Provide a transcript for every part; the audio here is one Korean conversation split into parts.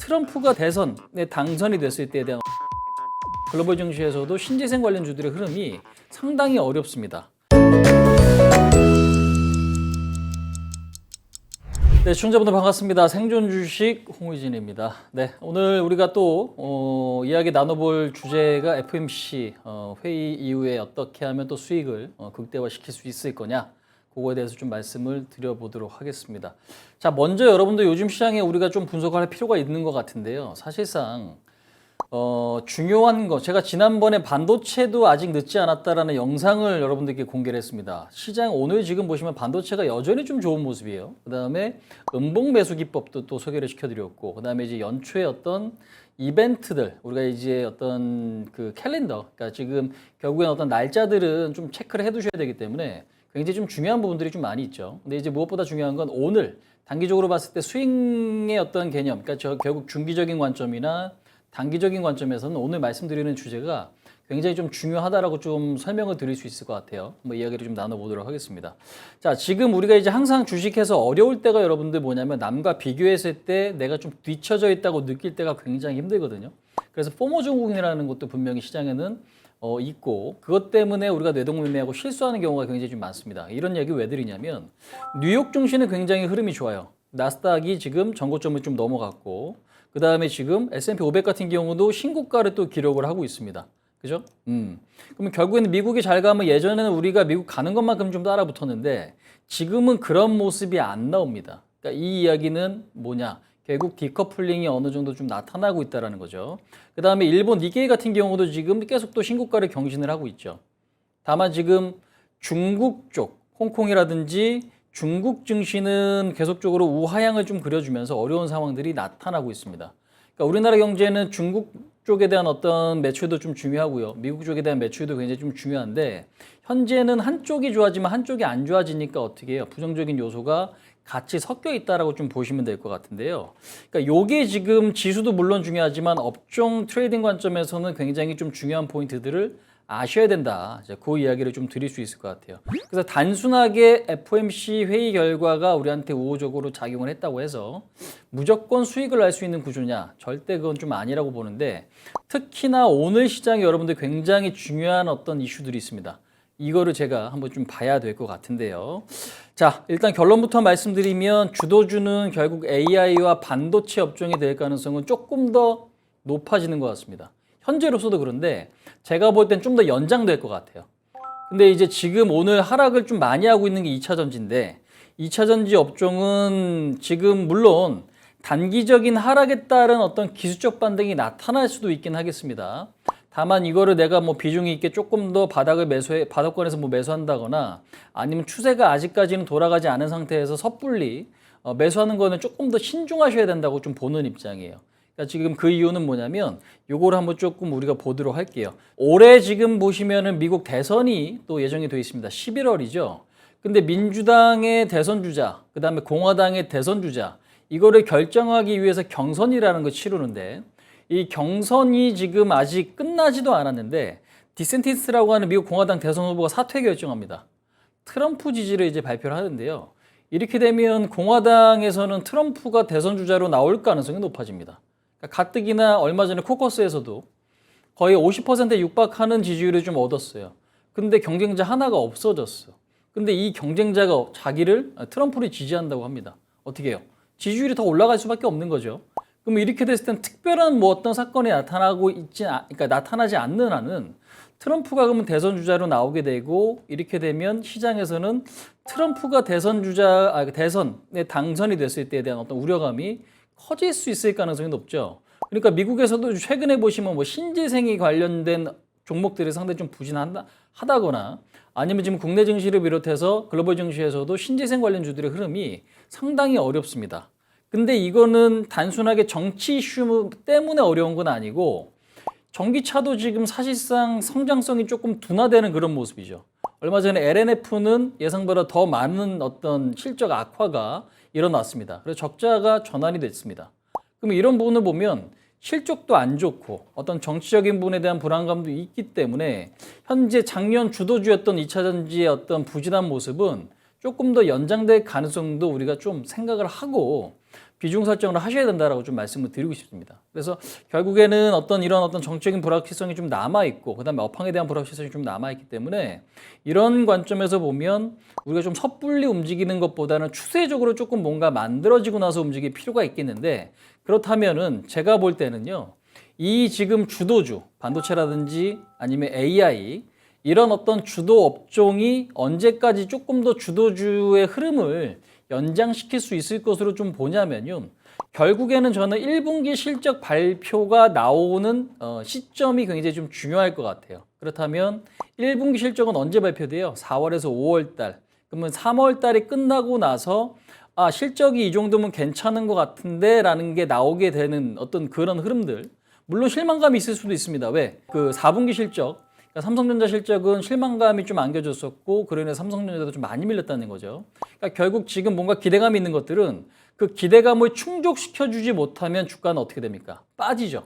트럼프가 대선에 당선이 됐을 때에 대한 글로벌 증시에서도 신재생 관련주들의 흐름이 상당히 어렵습니다. 네, 시청자분들 반갑습니다. 생존 주식 홍의진입니다. 네, 오늘 우리가 또 이야기 나눠볼 주제가 FOMC 회의 이후에 어떻게 하면 또 수익을 극대화시킬 수 있을 거냐, 그거에 대해서 좀 말씀을 드려보도록 하겠습니다. 자, 먼저 여러분들 요즘 시장에 우리가 좀 분석할 필요가 있는 것 같은데요. 사실상 중요한 거, 제가 지난번에 반도체도 아직 늦지 않았다라는 영상을 여러분들께 공개를 했습니다. 시장 오늘 지금 보시면 반도체가 여전히 좀 좋은 모습이에요. 그 다음에 음봉 매수 기법도 또 소개를 시켜드렸고, 그 다음에 이제 연초에 어떤 이벤트들, 우리가 이제 어떤 그 캘린더, 그러니까 지금 결국엔 어떤 날짜들은 좀 체크를 해두셔야 되기 때문에 굉장히 좀 중요한 부분들이 좀 많이 있죠. 근데 이제 무엇보다 중요한 건 오늘 단기적으로 봤을 때 스윙의 어떤 개념, 그러니까 결국 중기적인 관점이나 단기적인 관점에서는 오늘 말씀드리는 주제가 굉장히 좀 중요하다라고 좀 설명을 드릴 수 있을 것 같아요. 한번 이야기를 좀 나눠보도록 하겠습니다. 자, 지금 우리가 이제 항상 주식해서 어려울 때가 여러분들 뭐냐면 남과 비교했을 때 내가 좀 뒤처져 있다고 느낄 때가 굉장히 힘들거든요. 그래서 포모 증후군이라는 것도 분명히 시장에는 있고, 그것 때문에 우리가 뇌동매매하고 실수하는 경우가 굉장히 좀 많습니다. 이런 얘기 왜 드리냐면 뉴욕 증시는 굉장히 흐름이 좋아요. 나스닥이 지금 전고점을 좀 넘어갔고, 그 다음에 지금 S&P 500 같은 경우도 신고가를 또 기록을 하고 있습니다. 그죠? 그러면 결국에는 미국이 잘 가면 예전에는 우리가 미국 가는 것만큼 좀 따라 붙었는데 지금은 그런 모습이 안 나옵니다. 그러니까 이 이야기는 뭐냐? 결국 디커플링이 어느 정도 좀 나타나고 있다는 거죠. 그 다음에 일본 니케이 같은 경우도 지금 계속 또 신고가를 경신을 하고 있죠. 다만 지금 중국 쪽, 홍콩이라든지 중국 증시는 계속적으로 우하향을 좀 그려주면서 어려운 상황들이 나타나고 있습니다. 그러니까 우리나라 경제는 중국 쪽에 대한 어떤 매출도 좀 중요하고요. 미국 쪽에 대한 매출도 굉장히 좀 중요한데 현재는 한쪽이 좋아지면 한쪽이 안 좋아지니까 어떻게 해요? 부정적인 요소가 같이 섞여 있다라고 좀 보시면 될 것 같은데요. 그러니까 요게 지금 지수도 물론 중요하지만 업종 트레이딩 관점에서는 굉장히 좀 중요한 포인트들을 아셔야 된다. 그 이야기를 좀 드릴 수 있을 것 같아요. 그래서 단순하게 FOMC 회의 결과가 우리한테 우호적으로 작용을 했다고 해서 무조건 수익을 날 수 있는 구조냐? 절대 그건 좀 아니라고 보는데, 특히나 오늘 시장에 여러분들 굉장히 중요한 어떤 이슈들이 있습니다. 이거를 제가 한번 좀 봐야 될 것 같은데요. 자, 일단 결론부터 말씀드리면 주도주는 결국 AI와 반도체 업종이 될 가능성은 조금 더 높아지는 것 같습니다. 현재로서도 그런데 제가 볼 땐 좀 더 연장될 것 같아요. 근데 이제 지금 오늘 하락을 좀 많이 하고 있는 게 2차 전지인데 2차 전지 업종은 지금 물론 단기적인 하락에 따른 어떤 기술적 반등이 나타날 수도 있긴 하겠습니다. 다만 이거를 내가 뭐 비중이 있게 조금 더 바닥권에서 뭐 매수한다거나 아니면 추세가 아직까지는 돌아가지 않은 상태에서 섣불리 매수하는 거는 조금 더 신중하셔야 된다고 좀 보는 입장이에요. 그러니까 지금 그 이유는 뭐냐면 요거를 한번 조금 우리가 보도록 할게요. 올해 지금 보시면은 미국 대선이 또 예정이 되어 있습니다. 11월이죠. 근데 민주당의 대선 주자, 그 다음에 공화당의 대선 주자, 이거를 결정하기 위해서 경선이라는 걸 치르는데 이 경선이 지금 아직 끝나지도 않았는데 디센티스라고 하는 미국 공화당 대선 후보가 사퇴 결정합니다. 트럼프 지지를 이제 발표를 하는데요. 이렇게 되면 공화당에서는 트럼프가 대선 주자로 나올 가능성이 높아집니다. 가뜩이나 얼마 전에 코커스에서도 거의 50%에 육박하는 지지율을 좀 얻었어요. 근데 경쟁자 하나가 없어졌어. 근데 이 경쟁자가 트럼프를 지지한다고 합니다. 어떻게 해요? 지지율이 더 올라갈 수밖에 없는 거죠. 그럼 이렇게 됐을 땐 특별한 뭐 어떤 사건이 그러니까 나타나지 않는 한은 트럼프가 그러면 대선 주자로 나오게 되고, 이렇게 되면 시장에서는 트럼프가 대선에 당선이 됐을 때에 대한 어떤 우려감이 커질 수 있을 가능성이 높죠. 그러니까 미국에서도 최근에 보시면 뭐 신재생이 관련된 종목들이 상당히 좀 부진하다거나 아니면 지금 국내 증시를 비롯해서 글로벌 증시에서도 신재생 관련주들의 흐름이 상당히 어렵습니다. 근데 이거는 단순하게 정치 이슈 때문에 어려운 건 아니고 전기차도 지금 사실상 성장성이 조금 둔화되는 그런 모습이죠. 얼마 전에 LNF는 예상보다 더 많은 어떤 실적 악화가 일어났습니다. 그래서 적자가 전환이 됐습니다. 그럼 이런 부분을 보면 실적도 안 좋고 어떤 정치적인 부분에 대한 불안감도 있기 때문에 현재 작년 주도주였던 2차 전지의 어떤 부진한 모습은 조금 더 연장될 가능성도 우리가 좀 생각을 하고 비중 설정을 하셔야 된다라고 좀 말씀을 드리고 싶습니다. 그래서 결국에는 이런 어떤 정적인 불확실성이 좀 남아 있고, 그다음에 업황에 대한 불확실성이 좀 남아 있기 때문에 이런 관점에서 보면 우리가 좀 섣불리 움직이는 것보다는 추세적으로 조금 뭔가 만들어지고 나서 움직일 필요가 있겠는데, 그렇다면은 제가 볼 때는요, 이 지금 주도주, 반도체라든지 아니면 AI, 이런 어떤 주도 업종이 언제까지 조금 더 주도주의 흐름을 연장시킬 수 있을 것으로 좀 보냐면요, 결국에는 저는 1분기 실적 발표가 나오는 시점이 굉장히 좀 중요할 것 같아요. 그렇다면 1분기 실적은 언제 발표돼요? 4월에서 5월 달. 그러면 3월 달이 끝나고 나서 실적이 이 정도면 괜찮은 것 같은데 라는 게 나오게 되는 어떤 그런 흐름들. 물론 실망감이 있을 수도 있습니다. 왜? 그 4분기 실적, 그러니까 삼성전자 실적은 실망감이 좀 안겨졌었고, 그로 인해 삼성전자도 좀 많이 밀렸다는 거죠. 그러니까 결국 지금 뭔가 기대감이 있는 것들은 그 기대감을 충족시켜주지 못하면 주가는 어떻게 됩니까? 빠지죠.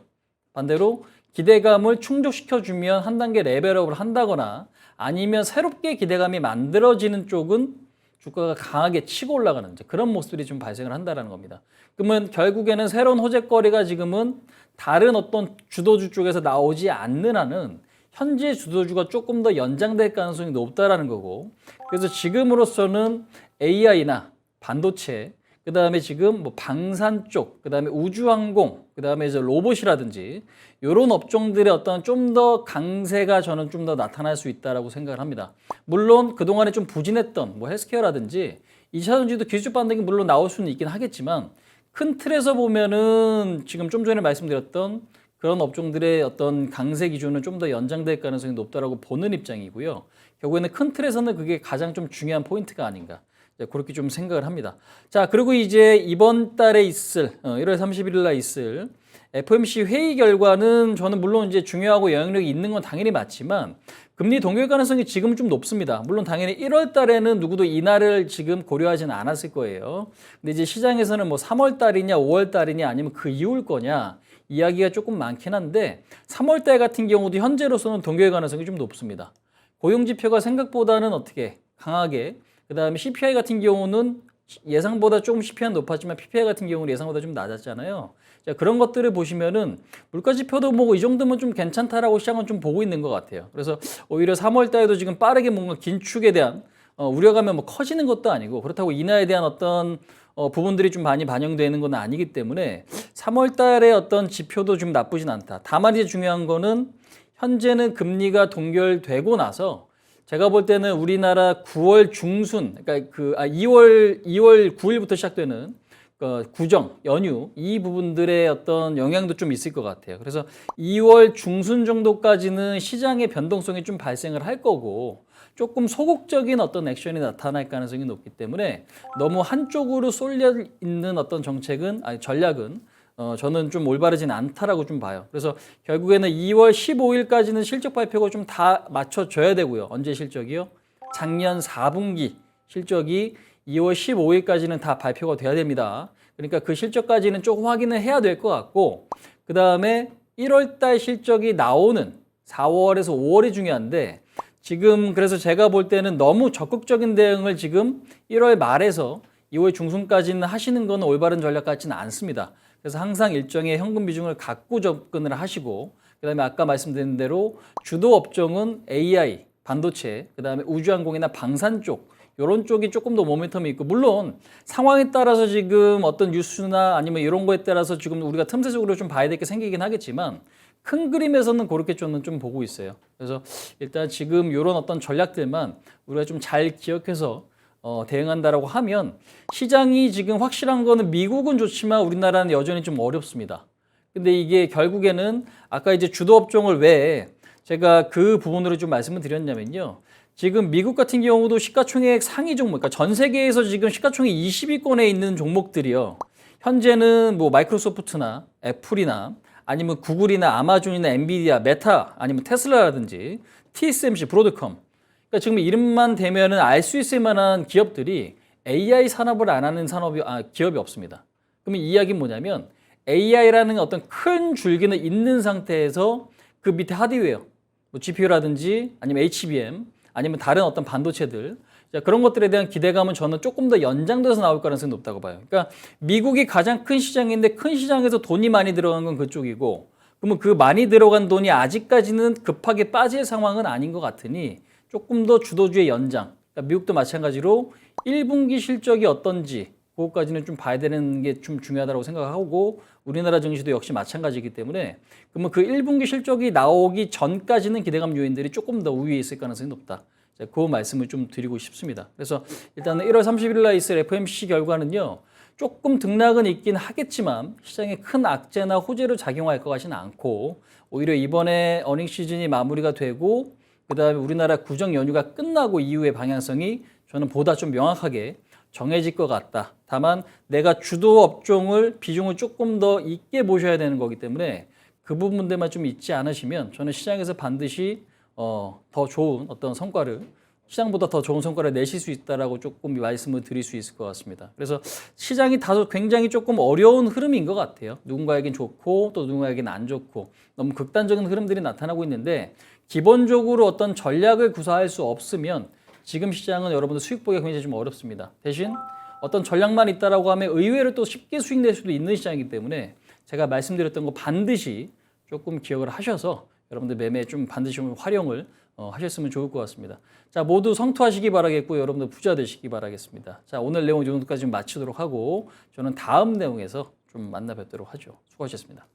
반대로 기대감을 충족시켜주면 한 단계 레벨업을 한다거나 아니면 새롭게 기대감이 만들어지는 쪽은 주가가 강하게 치고 올라가는 그런 모습들이 좀 발생을 한다는 겁니다. 그러면 결국에는 새로운 호재거리가 지금은 다른 어떤 주도주 쪽에서 나오지 않는 한은 현재 주도주가 조금 더 연장될 가능성이 높다라는 거고, 그래서 지금으로서는 AI나 반도체, 그 다음에 지금 뭐 방산 쪽, 그 다음에 우주항공, 그 다음에 이제 로봇이라든지 이런 업종들의 어떤 좀 더 강세가 저는 좀 더 나타날 수 있다라고 생각을 합니다. 물론 그동안에 좀 부진했던 뭐 헬스케어라든지 2차 전지도 기술적 반등이 물론 나올 수는 있긴 하겠지만, 큰 틀에서 보면은 지금 좀 전에 말씀드렸던 그런 업종들의 어떤 강세 기준은 좀 더 연장될 가능성이 높다라고 보는 입장이고요. 결국에는 큰 틀에서는 그게 가장 좀 중요한 포인트가 아닌가, 그렇게 좀 생각을 합니다. 자, 그리고 이제 이번 달에 있을 1월 31일 날 있을 FOMC 회의 결과는 저는 물론 이제 중요하고 영향력이 있는 건 당연히 맞지만 금리 동결 가능성이 지금 좀 높습니다. 물론 당연히 1월 달에는 누구도 이날을 지금 고려하지는 않았을 거예요. 근데 이제 시장에서는 뭐 3월 달이냐 5월 달이냐 아니면 그 이후일 거냐 이야기가 조금 많긴 한데, 3월 달 같은 경우도 현재로서는 동결 가능성이 좀 높습니다. 고용 지표가 생각보다는 어떻게 강하게, 그 다음에 CPI 같은 경우는 예상보다 조금 CPI는 높았지만 PPI 같은 경우는 예상보다 좀 낮았잖아요. 자, 그런 것들을 보시면은 물가 지표도 뭐 이 정도면 좀 괜찮다라고 시장은 좀 보고 있는 것 같아요. 그래서 오히려 3월 달에도 지금 빠르게 뭔가 긴축에 대한 우려감이 뭐 커지는 것도 아니고, 그렇다고 인하에 대한 어떤 부분들이 좀 많이 반영되는 건 아니기 때문에 3월 달에 어떤 지표도 좀 나쁘진 않다. 다만 이제 중요한 거는 현재는 금리가 동결되고 나서 제가 볼 때는 우리나라 9월 중순, 그러니까 2월 9일부터 시작되는 구정, 연휴 이 부분들의 어떤 영향도 좀 있을 것 같아요. 그래서 2월 중순 정도까지는 시장의 변동성이 좀 발생을 할 거고, 조금 소극적인 어떤 액션이 나타날 가능성이 높기 때문에 너무 한쪽으로 쏠려 있는 어떤 전략은 저는 좀 올바르진 않다라고 좀 봐요. 그래서 결국에는 2월 15일까지는 실적 발표가 좀 다 맞춰줘야 되고요. 언제 실적이요? 작년 4분기 실적이 2월 15일까지는 다 발표가 돼야 됩니다. 그러니까 그 실적까지는 조금 확인을 해야 될 것 같고, 그 다음에 1월 달 실적이 나오는 4월에서 5월이 중요한데, 지금 그래서 제가 볼 때는 너무 적극적인 대응을 지금 1월 말에서 2월 중순까지는 하시는 건 올바른 전략 같지는 않습니다. 그래서 항상 일정의 현금 비중을 갖고 접근을 하시고, 그 다음에 아까 말씀드린 대로 주도 업종은 AI, 반도체, 그 다음에 우주항공이나 방산 쪽, 이런 쪽이 조금 더 모멘텀이 있고, 물론 상황에 따라서 지금 어떤 뉴스나 아니면 이런 거에 따라서 지금 우리가 틈새적으로 좀 봐야 될 게 생기긴 하겠지만, 큰 그림에서는 그렇게 저는 좀 보고 있어요. 그래서 일단 지금 이런 어떤 전략들만 우리가 좀 잘 기억해서 대응한다라고 하면, 시장이 지금 확실한 거는 미국은 좋지만 우리나라는 여전히 좀 어렵습니다. 근데 이게 결국에는 아까 이제 주도 업종을 왜 제가 그 부분으로 좀 말씀을 드렸냐면요, 지금 미국 같은 경우도 시가총액 상위 종목, 그러니까 전 세계에서 지금 시가총액 20위권에 있는 종목들이요, 현재는 뭐 마이크로소프트나 애플이나 아니면 구글이나 아마존이나 엔비디아, 메타, 아니면 테슬라라든지 TSMC, 브로드컴, 그러니까 지금 이름만 대면은 알 수 있을 만한 기업들이 AI 산업을 안 하는 기업이 없습니다. 그러면 이 이야기는 뭐냐면, AI라는 어떤 큰 줄기는 있는 상태에서 그 밑에 하드웨어, 뭐 GPU라든지 아니면 HBM, 아니면 다른 어떤 반도체들, 자, 그런 것들에 대한 기대감은 저는 조금 더 연장돼서 나올 가능성이 높다고 봐요. 그러니까 미국이 가장 큰 시장인데 큰 시장에서 돈이 많이 들어간 건 그쪽이고, 그러면 그 많이 들어간 돈이 아직까지는 급하게 빠질 상황은 아닌 것 같으니 조금 더 주도주의 연장, 그러니까 미국도 마찬가지로 1분기 실적이 어떤지 그것까지는 좀 봐야 되는 게 좀 중요하다고 생각하고, 우리나라 증시도 역시 마찬가지이기 때문에 그러면 그 1분기 실적이 나오기 전까지는 기대감 요인들이 조금 더 우위에 있을 가능성이 높다. 그 말씀을 좀 드리고 싶습니다. 그래서 일단은 1월 30일 날 있을 FOMC 결과는요, 조금 등락은 있긴 하겠지만 시장에 큰 악재나 호재로 작용할 것 같지는 않고, 오히려 이번에 어닝 시즌이 마무리가 되고 그다음에 우리나라 구정 연휴가 끝나고 이후의 방향성이 저는 보다 좀 명확하게 정해질 것 같다. 다만 내가 주도 업종을 비중을 조금 더 있게 보셔야 되는 거기 때문에 그 부분들만 좀 잊지 않으시면 저는 시장에서 반드시 더 좋은 어떤 성과를, 시장보다 더 좋은 성과를 내실 수 있다라고 조금 말씀을 드릴 수 있을 것 같습니다. 그래서 시장이 다소 굉장히 조금 어려운 흐름인 것 같아요. 누군가에겐 좋고 또 누군가에겐 안 좋고 너무 극단적인 흐름들이 나타나고 있는데, 기본적으로 어떤 전략을 구사할 수 없으면 지금 시장은 여러분들 수익 보기가 굉장히 좀 어렵습니다. 대신 어떤 전략만 있다라고 하면 의외로 또 쉽게 수익 낼 수도 있는 시장이기 때문에 제가 말씀드렸던 거 반드시 조금 기억을 하셔서 여러분들 매매에 좀 반드시 좀 활용을 하셨으면 좋을 것 같습니다. 자, 모두 성투하시기 바라겠고 여러분들 부자 되시기 바라겠습니다. 자, 오늘 내용 이 정도까지 좀 마치도록 하고 저는 다음 내용에서 좀 만나 뵙도록 하죠. 수고하셨습니다.